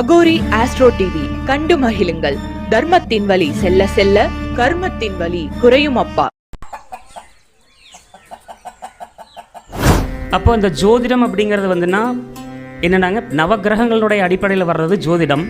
Aghori astro TV கண்டு மகிழுங்கள். தர்மத்தின் வழி செல்ல செல்ல கர்மத்தின் வழி குறையும் அப்பா. அப்போ இந்த ஜோதிடம் அப்படிங்கிறது வந்துன்னா என்னன்னாங்க, நவகிரகங்களுடைய அடிப்படையில் வர்றது ஜோதிடம்.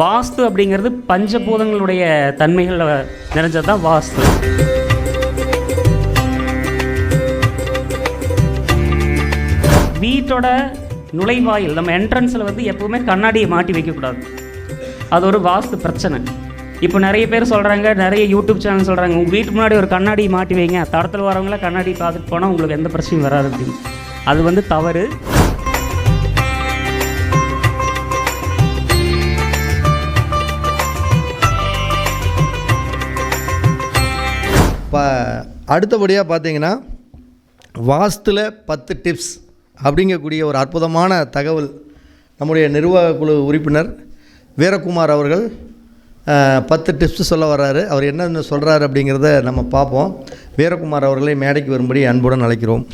வாஸ்து அப்படிங்கிறது பஞ்சபூதங்களுடைய தன்மைகள் நிறைஞ்சது தான் வாஸ்து. வீட்டோட நுழைவாயில் நம்ம என்ட்ரன்ஸில் வந்து எப்போவுமே கண்ணாடியை மாட்டி வைக்கக்கூடாது. அது ஒரு வாஸ்து பிரச்சனை. இப்போ நிறைய பேர் சொல்கிறாங்க, நிறைய யூடியூப் சேனல் சொல்கிறாங்க, உங்கள் வீட்டுக்கு முன்னாடி ஒரு கண்ணாடி மாட்டி வைங்க, தடத்தில் வரவங்கள கண்ணாடி பார்த்துட்டு போனால் உங்களுக்கு எந்த பிரச்சனையும் வராது அப்படின்னு. அது வந்து தவறு. அடுத்தபடியாக பார்த்தீங்கன்னா வாஸ்துல 10 டிப்ஸ் அப்படிங்கக்கூடிய ஒரு அற்புதமான தகவல் நம்முடைய நிர்வாக குழு உறுப்பினர் வீரகுமார் அவர்கள் 10 டிப்ஸ் சொல்ல வர்றாரு. அவர் என்னென்ன சொல்கிறாரு அப்படிங்கிறத நம்ம பார்ப்போம். வீரகுமார் அவர்களை மேடைக்கு வரும்படி அன்புடன் அழைக்கிறோம்.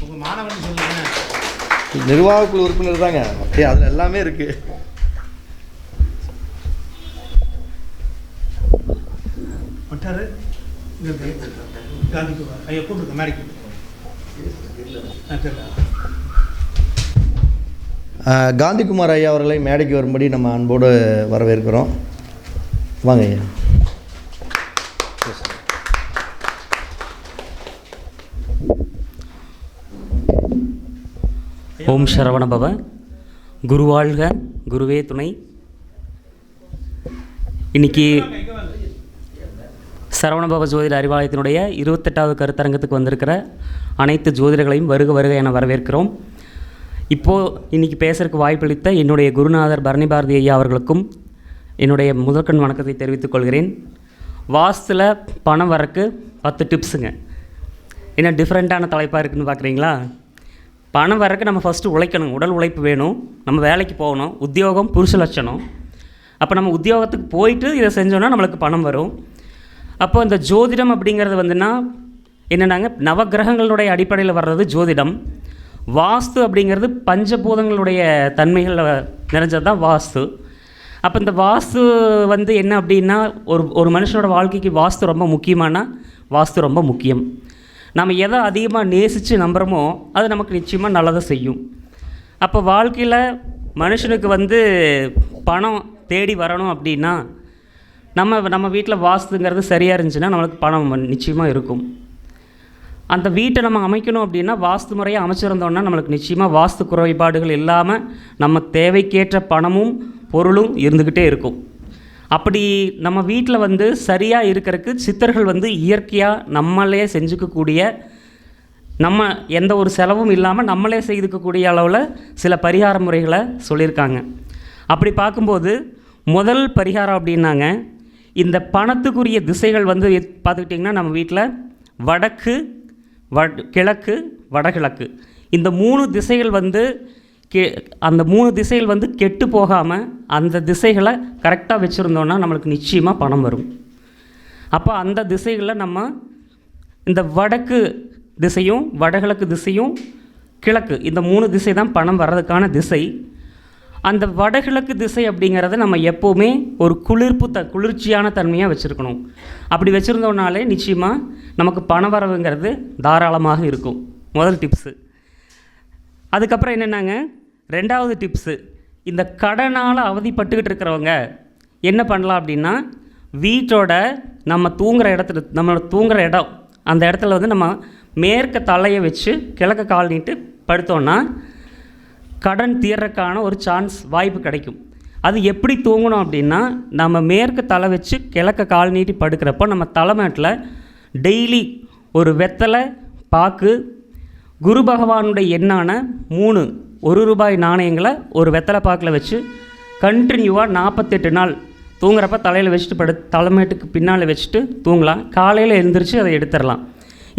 நிர்வாக குழு உறுப்பினர் தாங்க, ஓகே, அதில் எல்லாமே இருக்குது. காந்திகுமார் ஐயா அவர்களை மேடைக்கு வரும்படி நம்ம அன்போடு வரவேற்கிறோம். வாங்க ஐயா. ஓம் சரவணபவ. குருவாழ்க, குருவே துணை. இன்னைக்கு சரவணபவ ஜோதிட அறிவாலயத்தினுடைய 28வது கருத்தரங்கத்துக்கு வந்திருக்கிற அனைத்து ஜோதிடர்களையும் வருக வருக என வரவேற்கிறோம். இப்போது இன்றைக்கி பேசுகிறதுக்கு வாய்ப்பளித்த என்னுடைய குருநாதர் பரணி பாரதி ஐயா அவர்களுக்கும் என்னுடைய முதற்கண் வணக்கத்தை தெரிவித்துக் கொள்கிறேன். வாஸ்துல பணம் வரக்கு 10 டிப்ஸுங்க. என்ன டிஃப்ரெண்ட்டான தலைப்பாக இருக்குதுன்னு பார்க்குறீங்களா? பணம் வரக்கு நம்ம ஃபஸ்ட்டு உழைக்கணும், உடல் உழைப்பு வேணும், நம்ம வேலைக்கு போகணும், உத்தியோகம் புருஷ லட்சணம். அப்போ நம்ம உத்தியோகத்துக்கு போயிட்டு இதை செஞ்சோன்னா நம்மளுக்கு பணம் வரும். அப்போ இந்த ஜோதிடம் அப்படிங்கிறது வந்துன்னா என்னென்னாங்க, நவகிரகங்களுடைய அடிப்படையில் வர்றது ஜோதிடம். வாஸ்து அப்படிங்கிறது பஞ்சபூதங்களுடைய தன்மைகள் நிறைஞ்சது தான் வாஸ்து. அப்போ இந்த வாஸ்து வந்து என்ன அப்படின்னா, ஒரு மனுஷனோட வாழ்க்கைக்கு வாஸ்து ரொம்ப முக்கியமானா வாஸ்து ரொம்ப முக்கியம். நம்ம எதை அதிகமாக நேசித்து நம்புகிறோமோ அது நமக்கு நிச்சயமாக நல்லதை செய்யும். அப்போ வாழ்க்கையில் மனுஷனுக்கு வந்து பணம் தேடி வரணும் அப்படின்னா நம்ம வீட்டில் வாஸ்துங்கிறது சரியாக இருந்துச்சுன்னா நம்மளுக்கு பணம் நிச்சயமாக இருக்கும். அந்த வீட்டை நம்ம அமைக்கணும் அப்படின்னா வாஸ்து முறையை அமைச்சிருந்தோன்னா நம்மளுக்கு நிச்சயமாக வாஸ்து குறைபாடுகள் இல்லாமல் நம்ம தேவைக்கேற்ற பணமும் பொருளும் இருந்துக்கிட்டே இருக்கும். அப்படி நம்ம வீட்டில் வந்து சரியாக இருக்கிறதுக்கு சித்தர்கள் வந்து இயற்கையாக நம்மளே செஞ்சுக்கக்கூடிய, நம்ம எந்த ஒரு செலவும் இல்லாமல் நம்மளே செய்துக்கக்கூடிய அளவில் சில பரிகார முறைகளை சொல்லியிருக்காங்க. அப்படி பார்க்கும்போது முதல் பரிகாரம் அப்படின்னாங்க, இந்த பணத்துக்குரிய திசைகள் வந்து பார்த்துக்கிட்டிங்கன்னா நம்ம வீட்டில் வடக்கு, கிழக்கு, வடகிழக்கு, இந்த 3 திசைகள் வந்து அந்த 3 திசைகள் வந்து கெட்டு போகாமல் அந்த திசைகளை கரெக்டாக வச்சுருந்தோன்னா நம்மளுக்கு நிச்சயமாக பணம் வரும். அப்போ அந்த திசைகளில் நம்ம இந்த வடக்கு திசையும் வடகிழக்கு திசையும் கிழக்கு, இந்த 3 திசை தான் பணம் வர்றதுக்கான திசை. அந்த வடகிழக்கு திசை அப்படிங்கிறத நம்ம எப்போவுமே ஒரு குளிர்ச்சியான தன்மையாக வச்சுருக்கணும். அப்படி வச்சுருந்தோம்னாலே நிச்சயமாக நமக்கு பண வரவுங்கிறது தாராளமாக இருக்கும். முதல் டிப்ஸு. அதுக்கப்புறம் என்னென்னாங்க, 2வது டிப்ஸு, இந்த கடனால் அவதிப்பட்டுக்கிட்டு இருக்கிறவங்க என்ன பண்ணலாம் அப்படின்னா, வீட்டோட நம்ம நம்மளோட தூங்குகிற இடம், அந்த இடத்துல வந்து நம்ம மேற்க தலையை வச்சு கிழக்க கால் நீட்டு படுத்தோன்னா கடன் தீர்றதுக்கான ஒரு வாய்ப்பு கிடைக்கும். அது எப்படி தூங்கணும் அப்படின்னா, நம்ம மேற்கு தலை வச்சு கிழக்க கால் நீட்டி படுக்கிறப்போ நம்ம தலைமேட்டில் டெய்லி ஒரு வெத்தலை பாக்கு, குரு பகவானுடைய எண்ணான 3 1 நாணயங்களை ஒரு வெத்தலை பாக்கில் வச்சு கண்டினியூவாக 48 நாள் தூங்குறப்ப தலையில் வச்சுட்டு தலைமேட்டுக்கு பின்னால் வச்சுட்டு தூங்கலாம். காலையில் எழுந்திரிச்சு அதை எடுத்துடலாம்.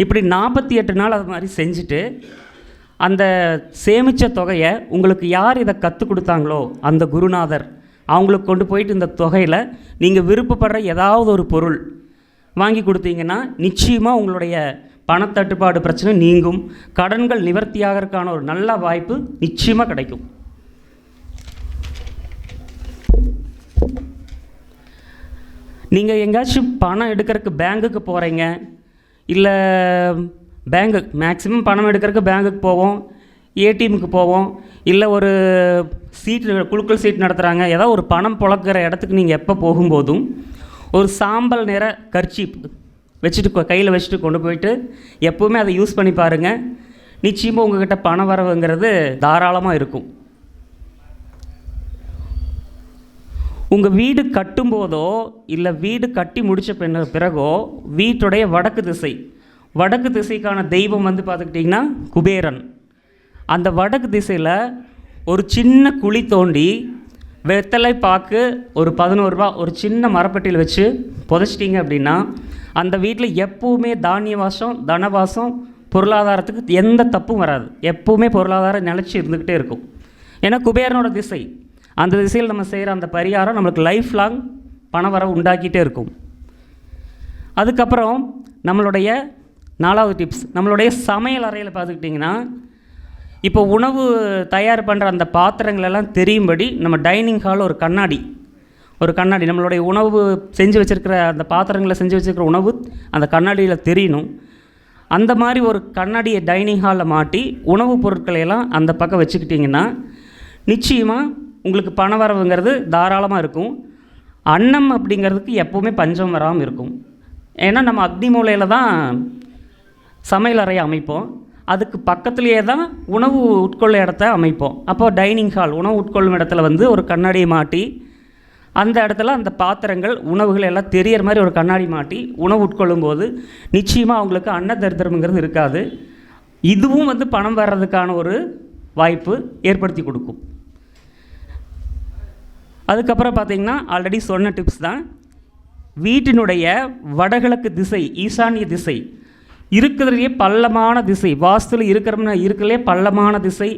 இப்படி 48 நாள் அது மாதிரி செஞ்சுட்டு அந்த சேமித்த தொகையை உங்களுக்கு யார் இதை கற்றுக் கொடுத்தாங்களோ அந்த குருநாதர் அவங்களுக்கு கொண்டு போயிட்டு இந்த தொகையில் நீங்கள் விருப்பப்படுற ஏதாவது ஒரு பொருள் வாங்கி கொடுத்தீங்கன்னா நிச்சயமாக உங்களுடைய பணத்தட்டுப்பாடு பிரச்சனை நீங்கும், கடன்கள் நிவர்த்தியாகிறதுக்கான ஒரு நல்ல வாய்ப்பு நிச்சயமாக கிடைக்கும். நீங்கள் எங்கேயாச்சும் பணம் எடுக்கிறதுக்கு பேங்குக்கு போகிறீங்க, இல்லை மேக்ஸிமம் பணம் எடுக்கிறதுக்கு பேங்குக்கு போவோம், ஏடிஎம்முக்கு போவோம், இல்லை ஒரு சீட்டு குலுக்கல் சீட் நடத்துகிறாங்க, ஏதாவது ஒரு பணம் புழக்கிற இடத்துக்கு நீங்கள் எப்போ போகும்போதும் ஒரு சாம்பல் நிற கர்ச்சீப் வச்சுட்டு கையில் வச்சுட்டு கொண்டு போயிட்டு எப்போவுமே அதை யூஸ் பண்ணி பாருங்கள். நிச்சயமாக உங்கள்கிட்ட பண வரவுங்கிறது தாராளமாக இருக்கும். உங்கள் வீடு கட்டும்போதோ இல்லை வீடு கட்டி முடித்த பிறகோ வீட்டுடைய வடக்கு திசைக்கான தெய்வம் வந்து பார்த்துக்கிட்டிங்கன்னா குபேரன். அந்த வடக்கு திசையில் ஒரு சின்ன குழி தோண்டி வெத்தலை பாக்கு ஒரு 11 ரூபா ஒரு சின்ன மரப்பட்டியில் வச்சு புதைச்சிட்டிங்க அப்படின்னா அந்த வீட்டில் எப்போவுமே தானியவாசம், தனவாசம், பொருளாதாரத்துக்கு எந்த தப்பும் வராது. எப்போவுமே பொருளாதாரம் நிலச்சி இருந்துக்கிட்டே இருக்கும். ஏன்னா குபேரனோட திசை, அந்த திசையில் நம்ம செய்கிற அந்த பரிகாரம் நம்மளுக்கு லைஃப் லாங் பண வர உண்டாக்கிட்டே இருக்கும். அதுக்கப்புறம் நம்மளுடைய 4வது டிப்ஸ், நம்மளுடைய சமையல் அறையில் பார்த்துக்கிட்டிங்கன்னா இப்போ உணவு தயார் பண்ணுற அந்த பாத்திரங்களெல்லாம் தெரியும்படி நம்ம டைனிங் ஹாலில் ஒரு கண்ணாடி நம்மளுடைய உணவு செஞ்சு வச்சுருக்கிற அந்த பாத்திரங்களை செஞ்சு வச்சுருக்கிற உணவு அந்த கண்ணாடியில் தெரியணும். அந்த மாதிரி ஒரு கண்ணாடியை டைனிங் ஹாலில் மாட்டி உணவுப் பொருட்களையெல்லாம் அந்த பக்கம் வச்சுக்கிட்டிங்கன்னா நிச்சயமாக உங்களுக்கு பண வரவுங்கிறது தாராளமாக இருக்கும். அன்னம் அப்படிங்கிறதுக்கு எப்போவுமே பஞ்சம் வராமல் இருக்கும். ஏன்னா நம்ம அக்னி மூலையில் தான் சமையல் அறையை அமைப்போம், அதுக்கு பக்கத்துலேயே தான் உணவு உட்கொள்ள இடத்த அமைப்போம். அப்போது டைனிங் ஹால் உணவு உட்கொள்ளும் இடத்துல வந்து ஒரு கண்ணாடியை மாட்டி அந்த இடத்துல அந்த பாத்திரங்கள் உணவுகள் எல்லாம் தெரியற மாதிரி ஒரு கண்ணாடி மாட்டி உணவு உட்கொள்ளும் போது நிச்சயமாக அவங்களுக்கு அன்ன தரித்திரம்ங்கிறது இருக்காது. இதுவும் வந்து பணம் வர்றதுக்கான ஒரு வாய்ப்பு ஏற்படுத்தி கொடுக்கும். அதுக்கப்புறம் பார்த்திங்கன்னா ஆல்ரெடி சொன்ன டிப்ஸ் தான். வீட்டினுடைய வடகிழக்கு திசை, ஈசானிய திசை இருக்கிறதுலையே பள்ளமான திசை, வாஸ்துவில் இருக்கிறதுலே பள்ளமான திசை,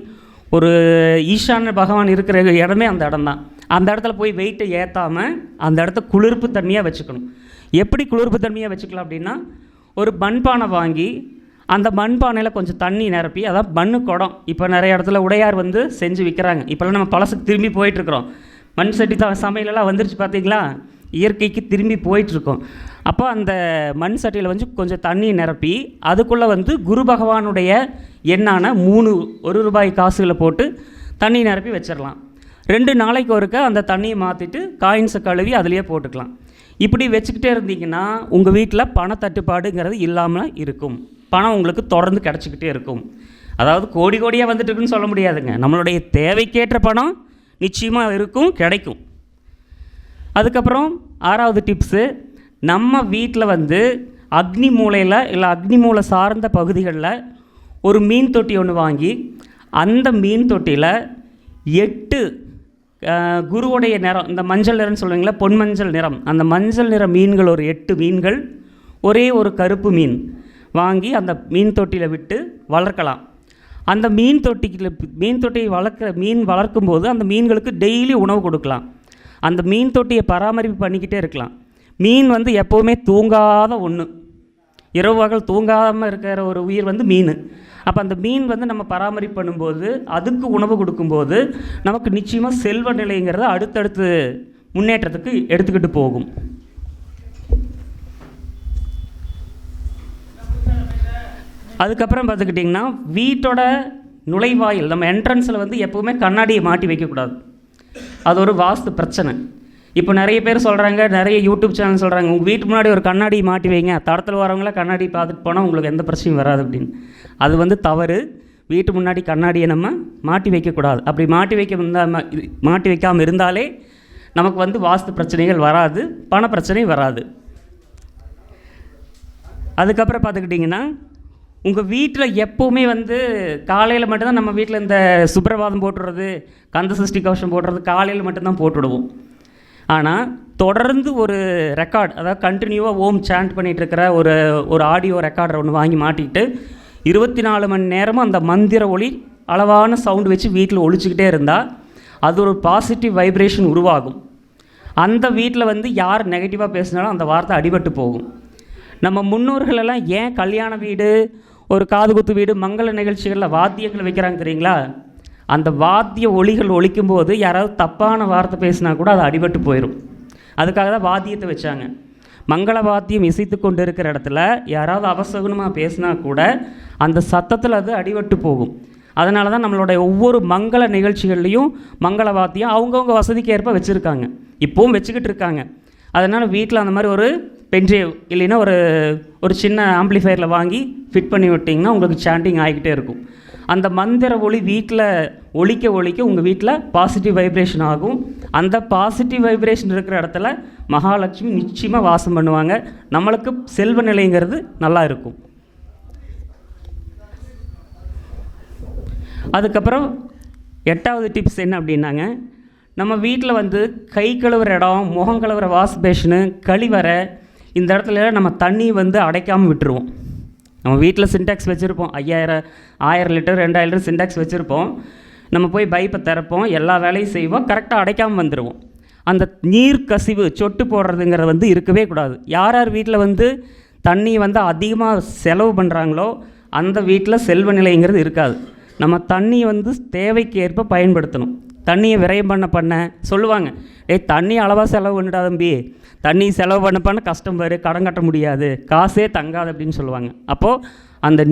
ஒரு ஈசான பகவான் இருக்கிற இடமே அந்த இடம் தான். அந்த இடத்துல போய் வெயிட்டை ஏற்றாமல் அந்த இடத்த குளிர்ப்பு தன்மையாக வச்சுக்கணும். எப்படி குளிர்ப்பு தன்மையாக வச்சுக்கலாம் அப்படின்னா, ஒரு மண்பானை வாங்கி அந்த மண்பானையில் கொஞ்சம் தண்ணி நிரப்பி, அதான் மண்ணு குடம். இப்போ நிறைய இடத்துல உடையார் வந்து செஞ்சு விற்கிறாங்க. இப்போல்லாம் நம்ம பழசுக்கு திரும்பி போயிட்டுருக்குறோம். மண் சட்டி சமையலெல்லாம் வந்துருச்சு பார்த்தீங்களா, இயற்கைக்கு திரும்பி போயிட்டுருக்கோம். அப்போ அந்த மண் சட்டியில் வந்து கொஞ்சம் தண்ணி நிரப்பி அதுக்குள்ளே வந்து குரு பகவானுடைய எண்ணான 3 1 ரூபாய் காசுகளை போட்டு தண்ணி நிரப்பி வச்சிடலாம். 2 நாளைக்கு ஒருக்க அந்த தண்ணியை மாற்றிட்டு காயின்ஸை கழுவி அதிலேயே போட்டுக்கலாம். இப்படி வச்சுக்கிட்டே இருந்தீங்கன்னா உங்கள் வீட்டில் பணத்தட்டுப்பாடுங்கிறது இல்லாமல் இருக்கும். பணம் உங்களுக்கு தொடர்ந்து கிடச்சிக்கிட்டே இருக்கும். அதாவது கோடி கோடியாக வந்துட்டு இருக்குன்னு சொல்ல முடியாதுங்க. நம்மளுடைய தேவைக்கேற்ற பணம் நிச்சயமாக இருக்கும், கிடைக்கும். அதுக்கப்புறம் 6வது டிப்ஸு, நம்ம வீட்டில் வந்து அக்னி மூலையில் இல்லை அக்னி மூலை சார்ந்த பகுதிகளில் ஒரு மீன் தொட்டி ஒன்று வாங்கி அந்த மீன் தொட்டியில் 8 குருவுடைய நிறம், இந்த மஞ்சள் நிறம்னு சொல்லுவீங்களா, பொன்மஞ்சள் நிறம், அந்த மஞ்சள் நிற மீன்கள் ஒரு 8 மீன்கள், ஒரே ஒரு கருப்பு மீன் வாங்கி அந்த மீன் தொட்டியில் விட்டு வளர்க்கலாம். அந்த மீன் தொட்டியை வளர்க்கும்போது அந்த மீன்களுக்கு டெய்லி உணவு கொடுக்கலாம். அந்த மீன் தொட்டியை பராமரிப்பு பண்ணிக்கிட்டே இருக்கலாம். மீன் வந்து எப்போவுமே தூங்காத ஒன்று, இரவு பகல் தூங்காமல் இருக்கிற ஒரு உயிர் வந்து மீன். அப்போ அந்த மீன் வந்து நம்ம பராமரிப்பு பண்ணும்போது அதுக்கு உணவு கொடுக்கும்போது நமக்கு நிச்சயமாக செல்வ நிலைங்கிறத அடுத்தடுத்து முன்னேற்றத்துக்கு எடுத்துக்கிட்டு போகும். அதுக்கப்புறம் பார்த்துக்கிட்டிங்கன்னா வீட்டோட நுழைவாயில் நம்ம என்ட்ரன்ஸில் வந்து எப்போவுமே கண்ணாடியை மாட்டி வைக்கக்கூடாது. அது ஒரு வாஸ்து பிரச்சனை. இப்போ நிறைய பேர் சொல்கிறாங்க, நிறைய யூடியூப் சேனல் சொல்கிறாங்க, உங்கள் வீட்டு முன்னாடி ஒரு கண்ணாடி மாட்டி வைங்க, தடத்தில் வரவங்கள கண்ணாடி பார்த்துட்டு போனால் உங்களுக்கு எந்த பிரச்சனையும் வராது அப்படின்னு. அது வந்து தவறு. வீட்டு முன்னாடி கண்ணாடியை நம்ம மாட்டி வைக்கக்கூடாது. அப்படி மாட்டி வைக்காமல் இருந்தாலே நமக்கு வந்து வாஸ்து பிரச்சனைகள் வராது, பண பிரச்சனை வராது. அதுக்கப்புறம் பார்த்துக்கிட்டிங்கன்னா உங்கள் வீட்டில் எப்போவுமே வந்து காலையில் மட்டும்தான் நம்ம வீட்டில் இந்த சுப்ரபாதம் போட்டுடுறது, கந்த சஷ்டி கவசம் போடுறது காலையில் மட்டும்தான் போட்டுவிடுவோம். ஆனால் தொடர்ந்து ஒரு ரெக்கார்ட், அதாவது கண்டினியூவாக ஓம் சாண்ட் பண்ணிகிட்ருக்கிற ஒரு ஆடியோ ரெக்கார்டர் ஒன்று வாங்கி மாட்டிக்கிட்டு 24 மணி நேரமும் அந்த மந்திர ஒளி அளவான சவுண்டு வச்சு வீட்டில் ஒழிச்சிக்கிட்டே இருந்தால் அது ஒரு பாசிட்டிவ் வைப்ரேஷன் உருவாகும். அந்த வீட்டில் வந்து யார் நெகட்டிவாக பேசினாலும் அந்த வார்த்தை அடிபட்டு போகும். நம்ம முன்னோர்களெல்லாம் ஏன் கல்யாண வீடு, ஒரு காதுகுத்து வீடு, மங்கள நிகழ்ச்சிகளில் வாத்தியங்கள் வைக்கிறாங்க தெரியுங்களா? அந்த வாத்திய ஒலிகள் ஒலிக்கும்போது யாராவது தப்பான வார்த்தை பேசினா கூட அது அடிபட்டு போயிடும். அதுக்காக தான் வாத்தியத்தை வச்சாங்க. மங்கள வாத்தியம் இசைத்து கொண்டு இருக்கிற இடத்துல யாராவது அவசகுணமாக பேசினா கூட அந்த சத்தத்தில் அது அடிபட்டு போகும். அதனால தான் நம்மளுடைய ஒவ்வொரு மங்கள நிகழ்ச்சிகள்லேயும் மங்கள வாத்தியம் அவங்கவுங்க வசதிக்கு ஏற்ப வச்சுருக்காங்க, இப்போவும் வச்சுக்கிட்டு இருக்காங்க. அதனால் வீட்டில் அந்த மாதிரி ஒரு பென்ட்ரைவ் இல்லைன்னா ஒரு சின்ன ஆம்ப்ளிஃபையரில் வாங்கி ஃபிட் பண்ணி விட்டிங்கன்னா உங்களுக்கு சாண்டிங் ஆகிக்கிட்டே இருக்கும். அந்த மந்திர ஒளி வீட்டில் ஒலிக்க ஒலிக்க உங்கள் வீட்டில் பாசிட்டிவ் வைப்ரேஷன் ஆகும். அந்த பாசிட்டிவ் வைப்ரேஷன் இருக்கிற இடத்துல மகாலட்சுமி நிச்சயமாக வாசம் பண்ணுவாங்க. நம்மளுக்கு செல்வ நிலைங்கிறது நல்லா இருக்கும். அதுக்கப்புறம் 8வது டிப்ஸ் என்ன அப்படின்னாங்க, நம்ம வீட்டில் வந்து கை கழுவுற இடம், முகம் கழுவுற வாஷ் பேஷனு, கழிவறை, இந்த இடத்துல நம்ம தண்ணி வந்து அடைக்காமல் விட்டுருவோம். நம்ம வீட்டில் சின்டாக்ஸ் வச்சுருப்போம், 1000 லிட்டர் 2000 லிட்டர் சின்டாக்ஸ் வச்சுருப்போம். நம்ம போய் பைப்பை திறப்போம், எல்லா வேலையும் செய்வோம், கரெக்டாக அடைக்காமல் வந்துடுவோம். அந்த நீர் கசிவு சொட்டு போடுறதுங்கிறது வந்து இருக்கவே கூடாது. யார் யார் வீட்டில் வந்து தண்ணி வந்து அதிகமாக செலவு பண்ணுறாங்களோ அந்த வீட்டில் செல்வ நிலைங்கிறது இருக்காது. நம்ம தண்ணியை வந்து தேவைக்கு ஏற்ப பயன்படுத்தணும். தண்ணியை விரயம் பண்ண சொல்லுவாங்க, தண்ணி அளவாக செலவு பண்ணிடா தம்பி, தண்ணி செலவு பண்ண கஷ்டம் பாரு, கடன் கட்ட முடியாது, காசே தங்காது அப்படின்னு சொல்லுவாங்க. அப்போது அந்த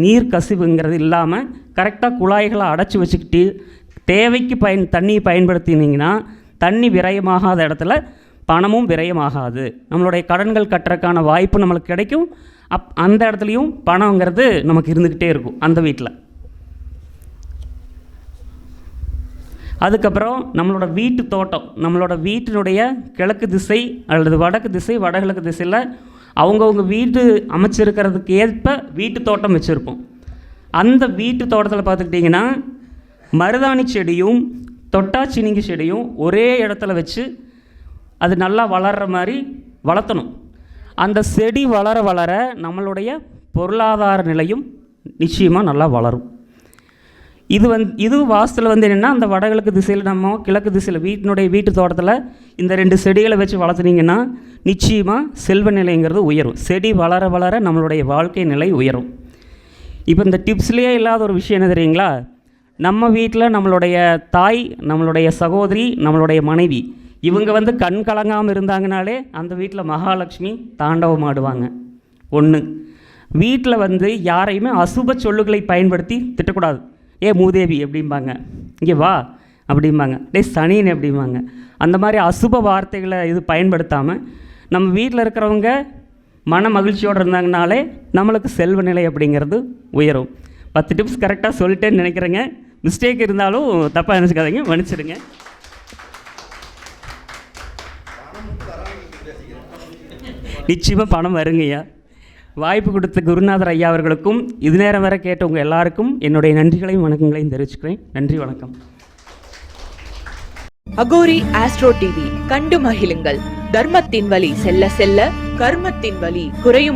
நீர் கசிவுங்கிறது இல்லாமல் கரெக்டாக குழாய்களை அடைச்சி வச்சுக்கிட்டு தேவைக்கு தண்ணியை பயன்படுத்தினீங்கன்னா தண்ணி விரயமாகாத இடத்துல பணமும் விரயமாகாது. நம்மளுடைய கடன்கள் கட்டுறதுக்கான வாய்ப்பு நம்மளுக்கு கிடைக்கும். அந்த இடத்துலையும் பணங்கிறது நமக்கு இருந்துக்கிட்டே இருக்கும் அந்த வீட்டில். அதுக்கப்புறம் நம்மளோட வீட்டு தோட்டம், நம்மளோட வீட்டினுடைய கிழக்கு திசை அல்லது வடக்கு திசை, வடகிழக்கு திசையில் அவங்கவுங்க வீடு அமைச்சிருக்கிறதுக்கு ஏற்ப வீட்டு தோட்டம் வச்சுருப்போம். அந்த வீட்டு தோட்டத்தில் பார்த்துக்கிட்டிங்கன்னா மருதாணி செடியும் தொட்டாச்சினிங்கி செடியும் ஒரே இடத்துல வச்சு அது நல்லா வளர்கிற மாதிரி வளர்த்தணும். அந்த செடி வளர வளர நம்மளுடைய பொருளாதார நிலையும் நிச்சயமாக நல்லா வளரும். இது வாஸ்துவில் வந்து என்னென்னா, அந்த வடகிழக்கு திசையில் நம்ம கிழக்கு திசையில் வீட்டு தோட்டத்தில் இந்த 2 செடிகளை வச்சு வளர்த்துனீங்கன்னா நிச்சயமாக செல்வ நிலைங்கிறது உயரும். செடி வளர வளர நம்மளுடைய வாழ்க்கை நிலை உயரும். இப்போ இந்த டிப்ஸ்லேயே இல்லாத ஒரு விஷயம் என்ன தெரியுங்களா, நம்ம வீட்டில் நம்மளுடைய தாய், நம்மளுடைய சகோதரி, நம்மளுடைய மனைவி இவங்க வந்து கண் கலங்காமல் இருந்தாங்கனாலே அந்த வீட்டில் மகாலட்சுமி தாண்டவம் ஆடுவாங்க. 1 வீட்டில் வந்து யாரையுமே அசுப சொல்லுகளை பயன்படுத்தி திட்டக்கூடாது. மூதேவி அப்படிம்பாங்க, இங்கே வா அப்படிம்பாங்க, சனின்னு அப்படிம்பாங்க. அந்த மாதிரி அசுப வார்த்தைகளை பயன்படுத்தாமல் நம்ம வீட்டில் இருக்கிறவங்க மன மகிழ்ச்சியோடு இருந்தாங்கனாலே நம்மளுக்கு செல்வ நிலை அப்படிங்கிறது உயரும். 10 டிப்ஸ் கரெக்டாக சொல்லிட்டேன்னு நினைக்கிறேங்க. மிஸ்டேக் இருந்தாலும் தப்பாக நினச்சிக்காதீங்க, மன்னிச்சிடுங்க. நிச்சயமாக பணம் வருங்கய்யா. வாய்ப்பு கொடுத்த குருநாதர் ஐயா அவர்களுக்கும் இது நேரம் வரை கேட்டவங்க எல்லாருக்கும் என்னுடைய நன்றிகளையும் வணக்கங்களையும் தெரிவிச்சுக்கிறேன். நன்றி, வணக்கம். அகோரி ஆஸ்ட்ரோ டிவி கண்டு மகிழுங்கள். தர்மத்தின் வழி செல்ல செல்ல கர்மத்தின் வழி குறையும்.